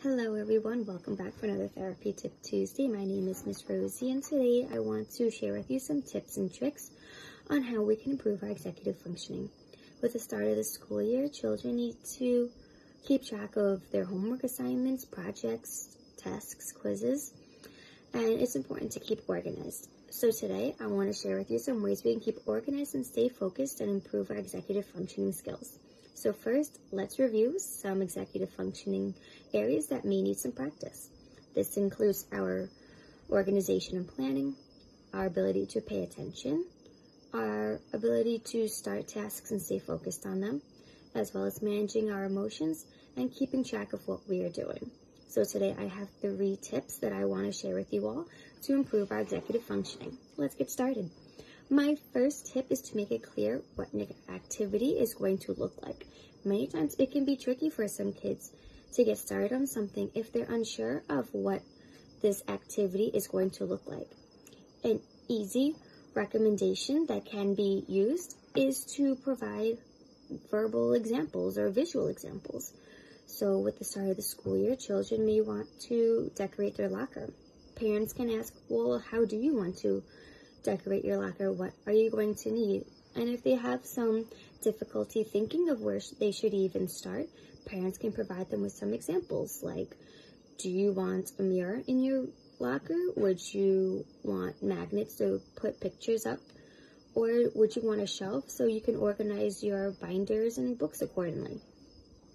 Hello everyone, welcome back for another Therapy Tip Tuesday. My name is Miss Rosie and today I want to share with you some tips and tricks on how we can improve our executive functioning. With the start of the school year, children need to keep track of their homework assignments, projects, tasks, quizzes, and it's important to keep organized. So today I want to share with you some ways we can keep organized and stay focused and improve our executive functioning skills. So first, let's review some executive functioning areas that may need some practice. This includes our organization and planning, our ability to pay attention, our ability to start tasks and stay focused on them, as well as managing our emotions and keeping track of what we are doing. So today I have 3 tips that I want to share with you all to improve our executive functioning. Let's get started. My first tip is to make it clear what an activity is going to look like. Many times it can be tricky for some kids to get started on something if they're unsure of what this activity is going to look like. An easy recommendation that can be used is to provide verbal examples or visual examples. So with the start of the school year, children may want to decorate their locker. Parents can ask, well, how do you want to decorate your locker? What are you going to need? And if they have some difficulty thinking of where they should even start, parents can provide them with some examples like, do you want a mirror in your locker? Would you want magnets to put pictures up? Or would you want a shelf so you can organize your binders and books accordingly?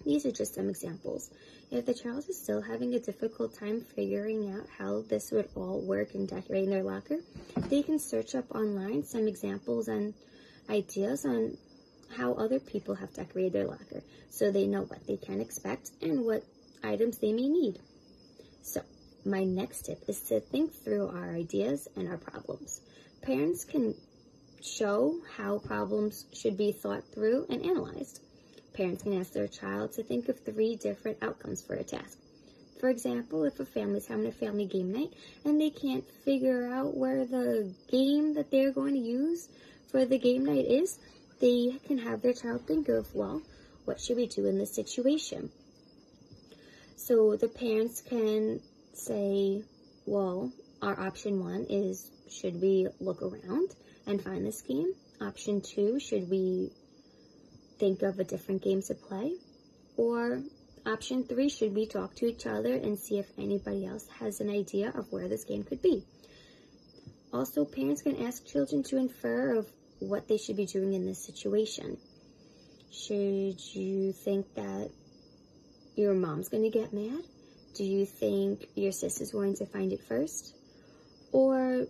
These are just some examples. If the child is still having a difficult time figuring out how this would all work in decorating their locker, they can search up online some examples and ideas on how other people have decorated their locker so they know what they can expect and what items they may need. So, my next tip is to think through our ideas and our problems. Parents can show how problems should be thought through and analyzed. Parents can ask their child to think of 3 different outcomes for a task. For example, if a family's having a family game night and they can't figure out where the game that they're going to use for the game night is, they can have their child think of, well, what should we do in this situation? So the parents can say, well, our option 1 is, should we look around and find this game? Option 2, should we think of a different game to play? Or option 3, should we talk to each other and see if anybody else has an idea of where this game could be? Also, parents can ask children to infer of what they should be doing in this situation. Should you think that your mom's going to get mad? Do you think your sister's going to find it first? Or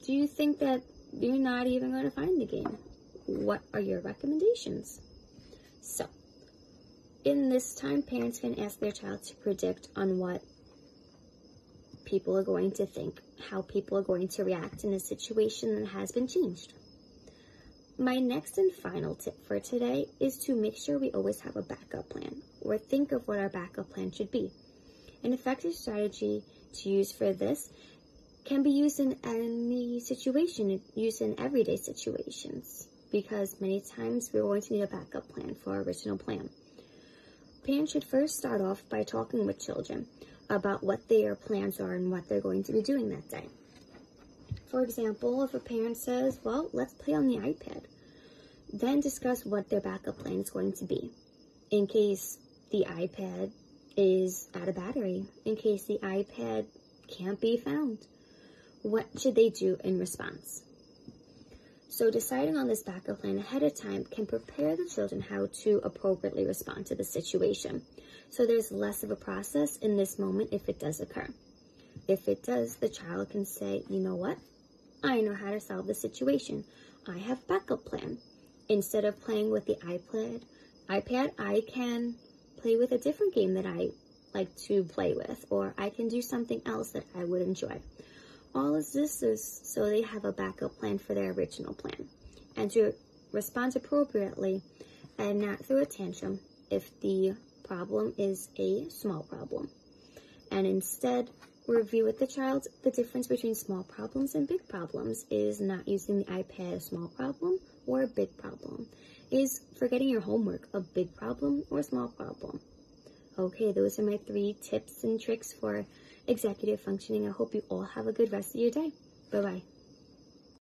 do you think that you're not even going to find the game? What are your recommendations? So, in this time, parents can ask their child to predict on what people are going to think, how people are going to react in a situation that has been changed. My next and final tip for today is to make sure we always have a backup plan, or think of what our backup plan should be. An effective strategy to use for this can be used in any situation, used in everyday situations, because many times we're going to need a backup plan for our original plan. Parents should first start off by talking with children about what their plans are and what they're going to be doing that day. For example, if a parent says, well, let's play on the iPad, then discuss what their backup plan is going to be. In case the iPad is out of battery, in case the iPad can't be found, what should they do in response? So deciding on this backup plan ahead of time can prepare the children how to appropriately respond to the situation. So there's less of a process in this moment if it does occur. If it does, the child can say, you know what? I know how to solve the situation. I have a backup plan. Instead of playing with the iPad, I can play with a different game that I like to play with, or I can do something else that I would enjoy. All of this is so they have a backup plan for their original plan, and to respond appropriately and not throw a tantrum if the problem is a small problem. And instead, review with the child the difference between small problems and big problems. Is not using the iPad a small problem or a big problem? Is forgetting your homework a big problem or a small problem? Okay, those are my 3 tips and tricks for executive functioning. I hope you all have a good rest of your day. Bye-bye.